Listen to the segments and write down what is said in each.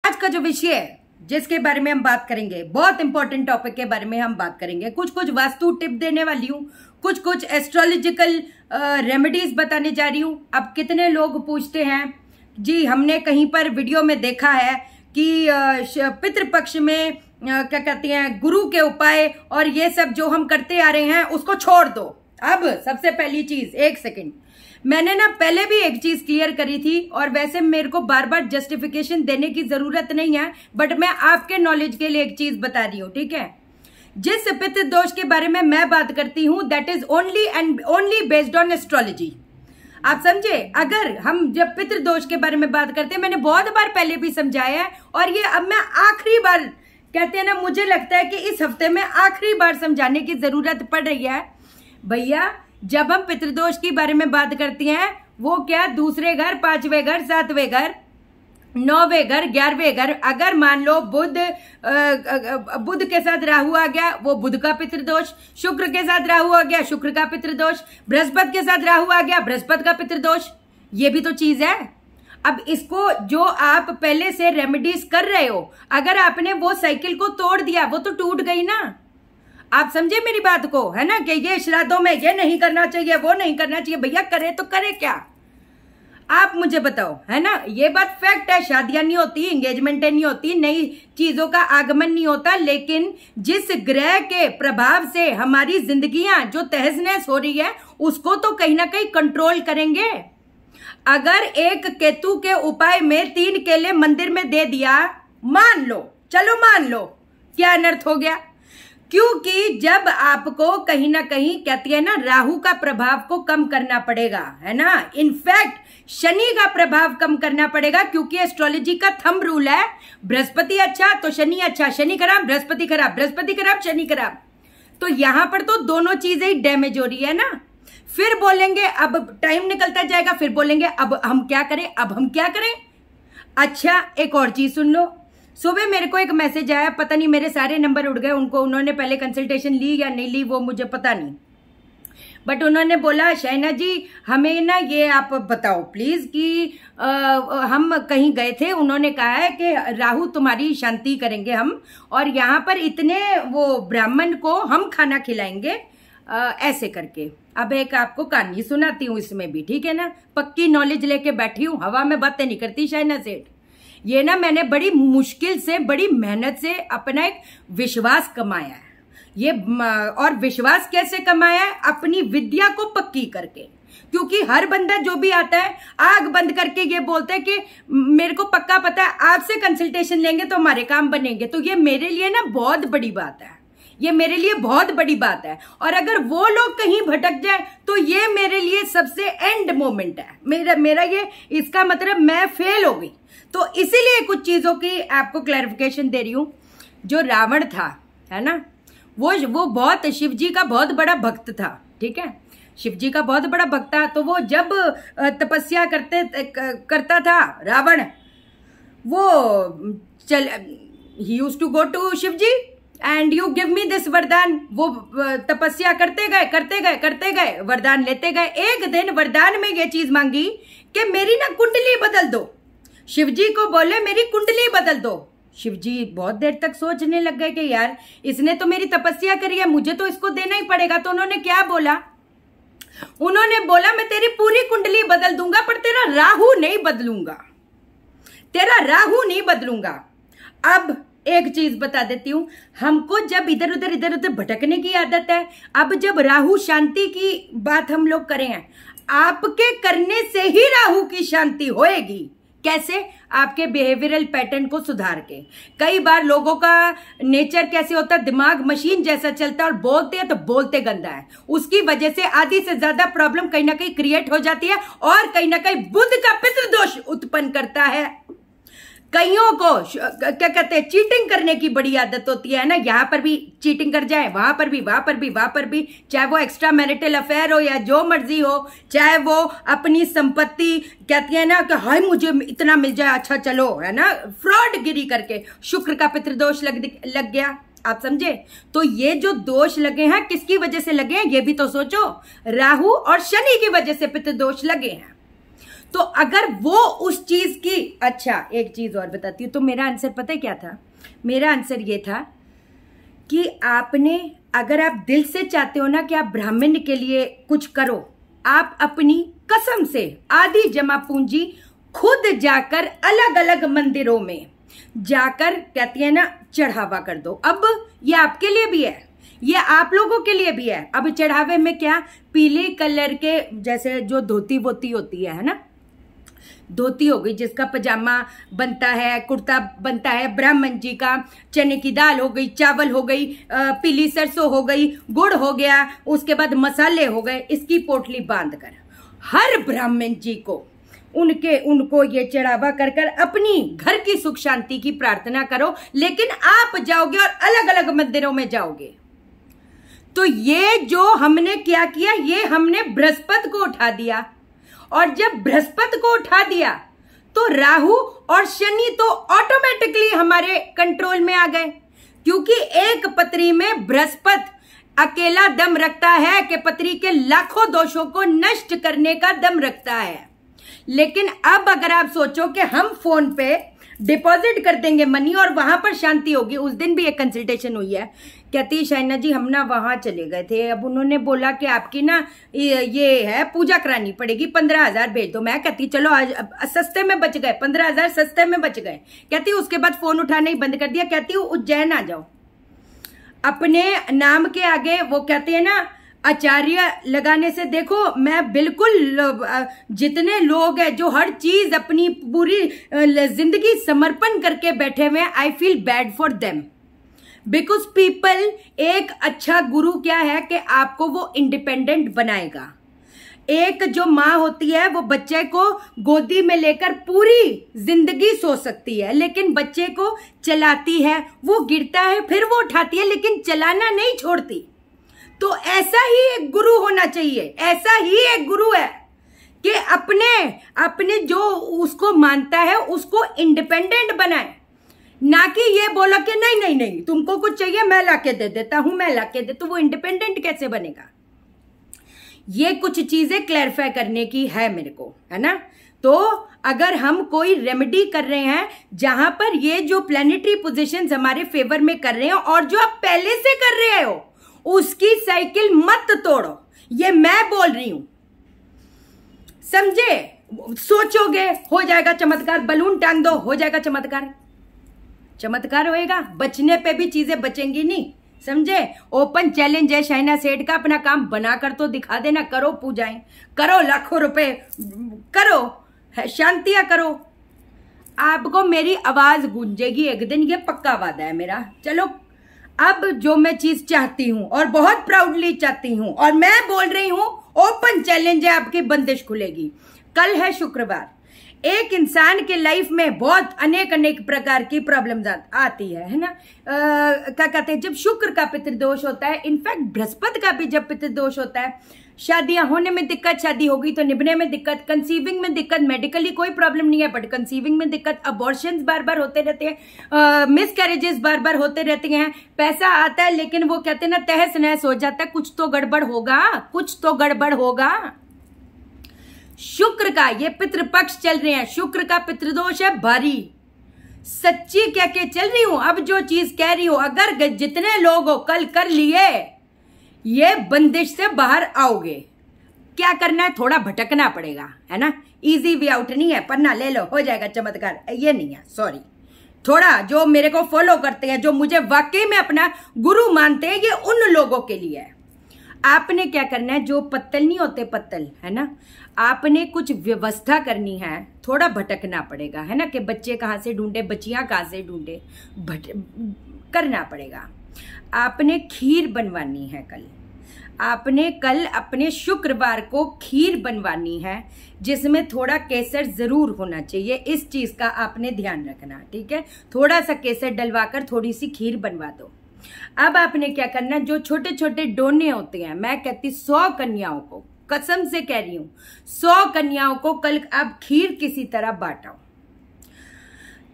आज का जो विषय है जिसके बारे में हम बात करेंगे, बहुत इंपॉर्टेंट टॉपिक के बारे में हम बात करेंगे। कुछ वास्तु टिप देने वाली हूँ, कुछ एस्ट्रोलॉजिकल रेमेडीज बताने जा रही हूँ। अब कितने लोग पूछते हैं जी, हमने कहीं पर वीडियो में देखा है कि पितृपक्ष में क्या कहते हैं गुरु के उपाय और ये सब जो हम करते आ रहे हैं उसको छोड़ दो। अब सबसे पहली चीज, एक सेकंड, मैंने ना पहले भी एक चीज क्लियर करी थी और वैसे मेरे को बार बार जस्टिफिकेशन देने की जरूरत नहीं है, बट मैं आपके नॉलेज के लिए एक चीज बता रही हूँ, ठीक है। जिस पितृ दोष के बारे में मैं बात करती हूँ that is only and only based on astrology. आप समझे? अगर हम जब पितृ दोष के बारे में बात करते हैं, मैंने बहुत बार पहले भी समझाया है और ये अब मैं आखिरी बार, कहते हैं ना, मुझे लगता है कि इस हफ्ते में आखिरी बार समझाने की जरूरत पड़ रही है। भैया, जब हम पितृदोष के बारे में बात करती हैं, वो क्या दूसरे घर, पांचवें घर, सातवें घर, नौवें घर, 11वें घर, अगर मान लो बुध के साथ राहु आ गया, वो बुध का पितृदोष, शुक्र के साथ राहु आ गया, शुक्र का पितृदोष, बृहस्पति के साथ राहु आ गया, बृहस्पति का पितृदोष। ये भी तो चीज है। अब इसको जो आप पहले से रेमेडीज कर रहे हो, अगर आपने वो साइकिल को तोड़ दिया, वो तो टूट गई ना। आप समझे मेरी बात को, है ना, कि ये श्राद्धों में ये नहीं करना चाहिए, वो नहीं करना चाहिए। भैया करे तो करे क्या, आप मुझे बताओ, है ना। ये बात फैक्ट है, शादियां नहीं होती, एंगेजमेंटें नहीं होती, नई चीजों का आगमन नहीं होता, लेकिन जिस ग्रह के प्रभाव से हमारी जिंदगियां जो तहस नहस हो रही है उसको तो कहीं ना कहीं कंट्रोल करेंगे। अगर एक केतु के उपाय में 3 केले मंदिर में दे दिया, मान लो, चलो मान लो, क्या अनर्थ हो गया? क्योंकि जब आपको कहीं ना कहीं, कहती है ना, राहु का प्रभाव को कम करना पड़ेगा, है ना। इनफैक्ट शनि का प्रभाव कम करना पड़ेगा, क्योंकि एस्ट्रोलॉजी का थंब रूल है, बृहस्पति अच्छा तो शनि अच्छा, शनि खराब बृहस्पति खराब, बृहस्पति खराब शनि खराब। तो यहां पर तो दोनों चीजें ही डैमेज हो रही है ना। फिर बोलेंगे, अब टाइम निकलता जाएगा, फिर बोलेंगे अब हम क्या करें, अब हम क्या करें। अच्छा, एक और चीज सुन लो। सुबह मेरे को एक मैसेज आया, पता नहीं मेरे सारे नंबर उड़ गए, उन्होंने पहले कंसल्टेशन ली या नहीं ली वो मुझे पता नहीं, बट उन्होंने बोला, शहना जी हमें ना ये आप बताओ प्लीज कि हम कहीं गए थे, उन्होंने कहा है कि राहु तुम्हारी शांति करेंगे हम, और यहाँ पर इतने वो ब्राह्मण को हम खाना खिलाएंगे, ऐसे करके। अब एक आपको कहानी सुनाती हूँ इसमें भी, ठीक है ना, पक्की नॉलेज लेके बैठी हूँ, हवा में बातें नहीं करती शहना सेठ। ये ना मैंने बड़ी मुश्किल से, बड़ी मेहनत से अपना एक विश्वास कमाया है ये, और विश्वास कैसे कमाया है? अपनी विद्या को पक्की करके। क्योंकि हर बंदा जो भी आता है आग बंद करके ये बोलता है कि मेरे को पक्का पता है, आपसे कंसल्टेशन लेंगे तो हमारे काम बनेंगे। तो ये मेरे लिए ना बहुत बड़ी बात है, ये मेरे लिए बहुत बड़ी बात है। और अगर वो लोग कहीं भटक जाए तो ये मेरे लिए सबसे एंड मोमेंट है, मेरा ये, इसका मतलब मैं फेल हो गई। तो इसीलिए कुछ चीजों की आपको क्लैरिफिकेशन दे रही हूं। जो रावण था, है ना, वो बहुत शिव जी का बहुत बड़ा भक्त था, ठीक है, शिव जी का बहुत बड़ा भक्त था। तो वो जब तपस्या करता था रावण, वो ही used to go to Shiv ji and you give me this वरदान। वो तपस्या करते गए, वरदान लेते गए। एक दिन वरदान में ये चीज मांगी कि मेरी ना कुंडली बदल दो। शिव जी को बोले मेरी कुंडली बदल दो। शिव जी बहुत देर तक सोचने लग गए कि यार इसने तो मेरी तपस्या करी है, मुझे तो इसको देना ही पड़ेगा। तो उन्होंने क्या बोला? उन्होंने बोला मैं तेरी पूरी कुंडली बदल दूंगा पर तेरा राहु नहीं बदलूंगा, तेरा राहु नहीं बदलूंगा। अब एक चीज बता देती हूं, हमको जब इधर उधर भटकने की आदत है, अब जब राहु शांति की बात हम लोग करें हैं, आपके करने से ही राहु की शांति होएगी। कैसे? आपके बिहेवियरल पैटर्न को सुधार के। कई बार लोगों का नेचर कैसे होता है, दिमाग मशीन जैसा चलता है और बोलते हैं तो बोलते गंदा है। उसकी वजह से आधी से ज्यादा प्रॉब्लम कहीं ना कहीं क्रिएट हो जाती है और कहीं ना कहीं बुध का पितृदोष उत्पन्न करता है। कईयों को क्या कहते हैं, चीटिंग करने की बड़ी आदत होती है ना, यहाँ पर भी चीटिंग कर जाए, वहां पर भी, चाहे वो एक्स्ट्रा मैरिटल अफेयर हो या जो मर्जी हो, चाहे वो अपनी संपत्ति, कहती है ना कि हाय मुझे इतना मिल जाए, अच्छा चलो, है ना, फ्रॉड गिरी करके शुक्र का पितृदोष लग गया। आप समझे? तो ये जो दोष लगे हैं किसकी वजह से लगे हैं ये भी तो सोचो। राहु और शनि की वजह से पितृदोष लगे हैं। तो अगर वो उस चीज की, अच्छा एक चीज और बताती हूँ, तो मेरा आंसर पता है क्या था? मेरा आंसर ये था कि आपने, अगर आप दिल से चाहते हो ना कि आप ब्राह्मण के लिए कुछ करो, आप अपनी कसम से आधी जमा पूंजी खुद जाकर अलग अलग मंदिरों में जाकर, कहती है ना, चढ़ावा कर दो। अब ये आपके लिए भी है, ये आप लोगों के लिए भी है। अब चढ़ावे में क्या, पीले कलर के जैसे जो धोती वोती होती है ना, धोती हो गई जिसका पजामा बनता है, कुर्ता बनता है ब्राह्मण जी का, चने की दाल हो गई, चावल हो गई, पीली सरसों हो गई, गुड़ हो गया, उसके बाद मसाले हो गए, इसकी पोटली बांधकर हर ब्राह्मण जी को उनको ये चढ़ावा कर कर अपनी घर की सुख शांति की प्रार्थना करो। लेकिन आप जाओगे और अलग अलग मंदिरों में जाओगे। तो ये जो हमने क्या किया, ये हमने बृहस्पति को उठा दिया, और जब बृहस्पति को उठा दिया तो राहु और शनि तो ऑटोमेटिकली हमारे कंट्रोल में आ गए, क्योंकि एक पत्री में बृहस्पति अकेला दम रखता है कि पत्री के लाखों दोषों को नष्ट करने का दम रखता है। लेकिन अब अगर आप सोचो कि हम फोन पे डिपॉजिट कर देंगे मनी और वहां पर शांति होगी। उस दिन भी एक कंसल्टेशन हुई है, कहती शाइना जी हम ना वहां चले गए थे, अब उन्होंने बोला कि आपकी ना ये है पूजा करानी पड़ेगी, 15,000 भेज दो। मैं कहती चलो आज सस्ते में बच गए, 15,000 सस्ते में बच गए। कहती उसके बाद फोन उठाना ही बंद कर दिया। कहती उज्जैन आ जाओ, अपने नाम के आगे वो कहते हैं ना आचार्य लगाने से, देखो मैं बिल्कुल, जितने लोग हैं जो हर चीज अपनी पूरी जिंदगी समर्पण करके बैठे हुए हैं, I feel bad for them because people. एक अच्छा गुरु क्या है कि आपको वो इंडिपेंडेंट बनाएगा। एक जो माँ होती है वो बच्चे को गोदी में लेकर पूरी जिंदगी सो सकती है, लेकिन बच्चे को चलाती है, वो गिरता है फिर वो उठाती है, लेकिन चलाना नहीं छोड़ती। तो ऐसा ही एक गुरु होना चाहिए, ऐसा ही एक गुरु है कि अपने जो उसको मानता है उसको इंडिपेंडेंट बनाए, ना कि ये बोला कि नहीं नहीं नहीं तुमको कुछ चाहिए मैं लाके दे देता हूं, मैं लाके दे, तो वो इंडिपेंडेंट कैसे बनेगा? ये कुछ चीजें क्लैरिफाई करने की है मेरे को, है ना। तो अगर हम कोई रेमेडी कर रहे हैं जहां पर ये जो प्लैनेटरी पोजीशंस हमारे फेवर में कर रहे हैं और जो आप पहले से कर रहे हो उसकी साइकिल मत तोड़ो, ये मैं बोल रही हूं, समझे। सोचोगे हो जाएगा चमत्कार, बलून टांग दो हो जाएगा चमत्कार, चमत्कार होएगा, बचने पे भी चीजें बचेंगी नहीं, समझे। ओपन चैलेंज है शाइना सेठ का, अपना काम बनाकर तो दिखा देना, करो पूजाएं, करो लाखों रुपए, करो शांतियां करो, आपको मेरी आवाज गूंजेगी एक दिन, ये पक्का वादा है मेरा। चलो अब जो मैं चीज चाहती हूं और बहुत प्राउडली चाहती हूं, और मैं बोल रही हूं ओपन चैलेंज है, आपकी बंदिश खुलेगी। कल है शुक्रवार, एक इंसान के लाइफ में बहुत अनेक प्रकार की प्रॉब्लम्स आती है ना। क्या कहते हैं, जब शुक्र का पितृदोष होता है, इनफैक्ट बृहस्पति का भी जब पितृदोष होता है, शादियां होने में दिक्कत, शादी हो गई तो निभने में दिक्कत, कंसीविंग में दिक्कत, मेडिकली कोई प्रॉब्लम नहीं है बट कंसीविंग में दिक्कत, अबॉर्शंस बार बार होते रहते हैं, मिसकैरेजेस बार बार होते रहते हैं, पैसा आता है लेकिन वो कहते हैं ना तहस नहस हो जाता है, कुछ तो गड़बड़ होगा, कुछ तो गड़बड़ होगा। शुक्र का ये पितृपक्ष चल रहे हैं, शुक्र का पितृदोष है भारी, सच्ची क्या के चल रही हूं। अब जो चीज कह रही हूं, अगर जितने लोग हो कल कर लिए, ये बंदिश से बाहर आओगे। क्या करना है, थोड़ा भटकना पड़ेगा, है ना, इजी वे आउट नहीं है, पन्ना ले लो हो जाएगा चमत्कार, ये नहीं है, सॉरी। थोड़ा जो मेरे को फॉलो करते हैं, जो मुझे वाकई में अपना गुरु मानते हैं, ये उन लोगों के लिए है। आपने क्या करना है, जो पत्तल नहीं होते पत्तल, है ना, आपने कुछ व्यवस्था करनी है, थोड़ा भटकना पड़ेगा, है ना, कि बच्चे कहाँ से ढूंढे, बच्चियां कहाँ से ढूंढे, करना पड़ेगा। आपने खीर बनवानी है कल, आपने कल अपने शुक्रवार को खीर बनवानी है, जिसमें थोड़ा केसर जरूर होना चाहिए, इस चीज का आपने ध्यान रखना, ठीक है। थोड़ा सा केसर डलवाकर थोड़ी सी खीर बनवा दो। अब आपने क्या करना, जो छोटे छोटे डोने होते हैं, मैं कहती 100 कन्याओं को, कसम से कह रही हूं, 100 कन्याओं को कल आप खीर किसी तरह बांटाओ।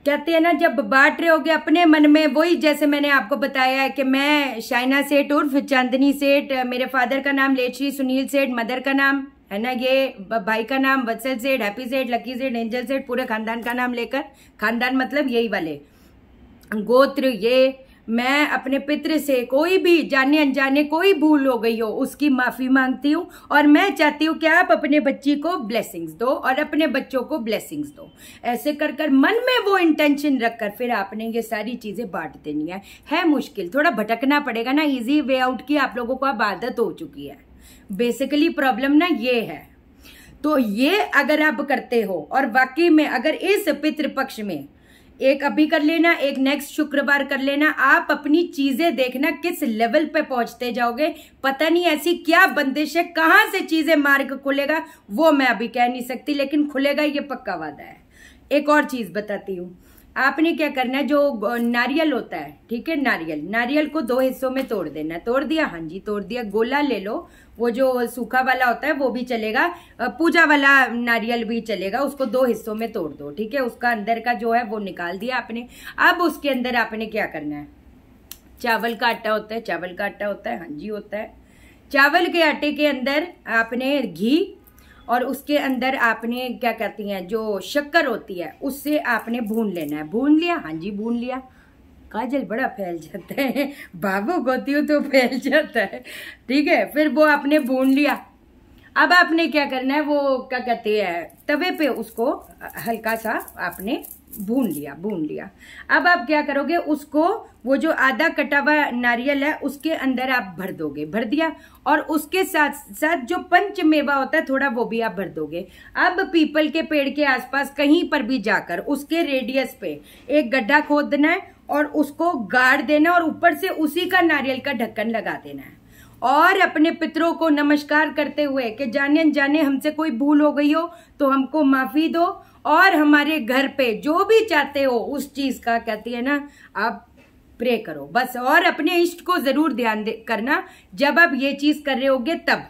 कहते हैं ना, जब बांट रहे होगे अपने मन में, वही जैसे मैंने आपको बताया है कि मैं शाइना सेठ उर्फ चांदनी सेठ, मेरे फादर का नाम लेट श्री सुनील सेठ, मदर का नाम है ना। ये भाई का नाम वत्सल सेठ, हैप्पी सेठ, लकी सेठ, एंजल सेठ, पूरे खानदान का नाम लेकर, खानदान मतलब यही वाले गोत्र, ये मैं अपने पितृ से कोई भी जाने अनजाने कोई भूल हो गई हो उसकी माफी मांगती हूँ। और मैं चाहती हूँ कि आप अपने बच्ची को ब्लेसिंग्स दो और अपने बच्चों को ब्लेसिंग्स दो। ऐसे कर कर मन में वो इंटेंशन रखकर फिर आपने ये सारी चीजें बांट देनी है मुश्किल, थोड़ा भटकना पड़ेगा ना। इजी वे आउट की आप लोगों को अब आदत हो चुकी है। बेसिकली प्रॉब्लम ना ये है। तो ये अगर आप करते हो और वाकई में अगर इस पितृपक्ष में एक अभी कर लेना, एक नेक्स्ट शुक्रवार कर लेना, आप अपनी चीजें देखना किस लेवल पे पहुंचते जाओगे। पता नहीं ऐसी क्या बंदिश है, कहां से चीजें मार्ग खुलेगा वो मैं अभी कह नहीं सकती, लेकिन खुलेगा ये पक्का वादा है। एक और चीज बताती हूँ, आपने क्या करना है, जो नारियल होता है, ठीक है, नारियल को 2 हिस्सों में तोड़ देना। तोड़ दिया? हाँ जी तोड़ दिया। गोला ले लो, वो जो सूखा वाला होता है वो भी चलेगा, पूजा वाला नारियल भी चलेगा, उसको 2 हिस्सों में तोड़ दो, ठीक है। उसका अंदर का जो है वो निकाल दिया आपने। अब उसके अंदर आपने क्या करना है, चावल का आटा होता है, चावल का आटा होता है, हाँ जी होता है। चावल के आटे के अंदर आपने घी और उसके अंदर आपने क्या कहती हैं जो शक्कर होती है उससे आपने भून लेना है। भून लिया? हाँ जी भून लिया। काजल बड़ा फैल जाता है, भावुक होती हूँ तो फैल जाता है, ठीक है। फिर वो आपने भून लिया। अब आपने क्या करना है, वो क्या कहते हैं तवे पे उसको हल्का सा आपने भून लिया। अब आप क्या करोगे, उसको वो जो आधा कटा हुआ नारियल है उसके अंदर आप भर दोगे। भर दिया और उसके साथ साथ जो पंच मेवा होता है थोड़ा वो भी आप भर दोगे। अब पीपल के पेड़ के आसपास कहीं पर भी जाकर उसके रेडियस पे एक गड्ढा खोदना है और उसको गाड़ देना और ऊपर से उसी का नारियल का ढक्कन लगा देना है। और अपने पितरों को नमस्कार करते हुए कि जाने अनजाने हमसे कोई भूल हो गई हो तो हमको माफी दो, और हमारे घर पे जो भी चाहते हो उस चीज का कहती है ना आप प्रे करो बस। और अपने इष्ट को जरूर ध्यान करना जब आप ये चीज कर रहे होगे। तब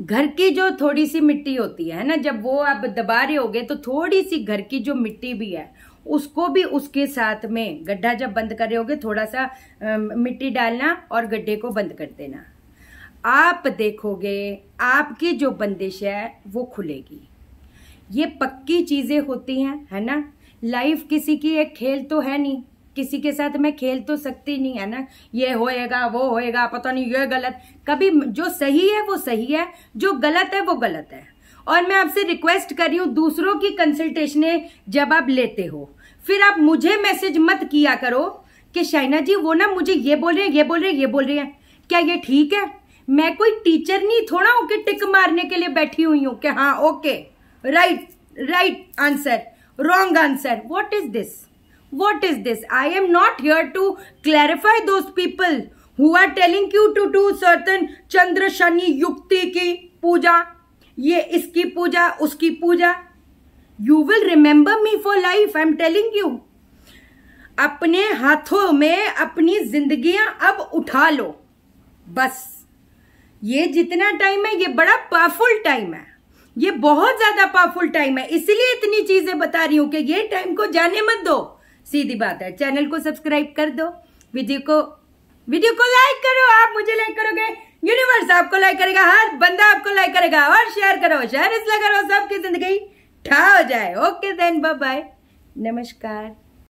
घर की जो थोड़ी सी मिट्टी होती है ना, जब वो आप दबा रहे होगे तो थोड़ी सी घर की जो मिट्टी भी है उसको भी उसके साथ में, गड्ढा जब बंद कर रहे होगे थोड़ा सा मिट्टी डालना और गड्ढे को बंद कर देना। आप देखोगे आपकी जो बंदिश है वो खुलेगी। ये पक्की चीजें होती हैं, है ना। लाइफ किसी की एक खेल तो है नहीं, किसी के साथ मैं खेल तो सकती नहीं, है ना। ये होएगा वो होएगा, पता नहीं ये गलत। कभी जो सही है वो सही है, जो गलत है वो गलत है। और मैं आपसे रिक्वेस्ट कर रही हूँ, दूसरों की कंसल्टेशनें जब आप लेते हो फिर आप मुझे मैसेज मत किया करो कि शाइना जी वो ना मुझे ये बोल रहे हैं, ये बोल रहे हैं, ये बोल रहे हैं, क्या ये ठीक है? मैं कोई टीचर नहीं थोड़ा हूं कि टिक मारने के लिए बैठी हुई हूं कि हाँ okay right answer, wrong answer. What is this? I am not here to clarify those people who are telling you to do certain चंद्र शनि युक्ति की पूजा, ये इसकी पूजा, उसकी पूजा। You will remember me for life, I am telling you. अपने हाथों में अपनी जिंदगियां अब उठा लो बस। ये जितना टाइम है ये बड़ा पावरफुल टाइम है, ये बहुत ज्यादा पावरफुल टाइम है, इसलिए इतनी चीजें बता रही हूं कि ये टाइम को जाने मत दो। सीधी बात है। चैनल को सब्सक्राइब कर दो, वीडियो को लाइक करो। आप मुझे लाइक करोगे, यूनिवर्स आपको लाइक करेगा, हर बंदा आपको लाइक करेगा। और शेयर करो, शेयर इसलिए करो सबकी जिंदगी ठा हो जाए। ओके देन, बाय बाय, नमस्कार।